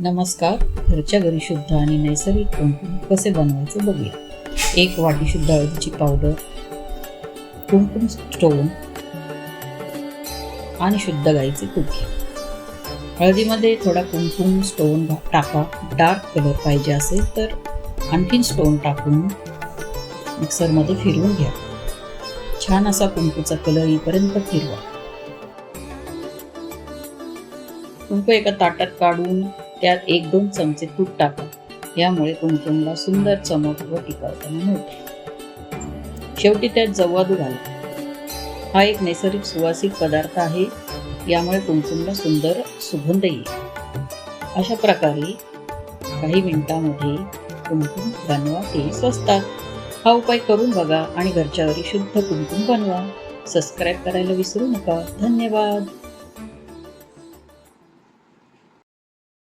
नमस्कार. घरच्या घरी शुद्ध आणि नैसर्गिक कुंकुम कसे बनवायचे बघूया. 1 वाटी शुद्ध हळदीची पावडर, कुंकुम स्टोन आणि शुद्ध गाईचे तूप घ्या. हळदीमध्ये थोडा कुंकुम स्टोन टाका. डार्क कलर पाहिजे असेल तर आणखीन स्टोन टाकून मिक्सरमध्ये फिरवून घ्या. छान असा कुंकूचा कलर येईपर्यंत फिरवा. कुंकू एका ताटात काढून त्यात 1-2 चमचे तूप टाका. यामुळे कुंकुमला सुंदर चमक व टिकाऊपणा मिळतो. शेवटी त्यात जव्वादू घाला. हा एक नैसर्गिक सुवासिक पदार्थ आहे. यामुळे कुंकुमला सुंदर सुगंध येईल. अशा प्रकारे काही मिनिटांमध्ये कुंकुम बनवा. ते स्वस्तात. हा उपाय करून बघा आणि घरच्या घरी शुद्ध कुंकुम बनवा. सबस्क्राईब करायला विसरू नका. धन्यवाद.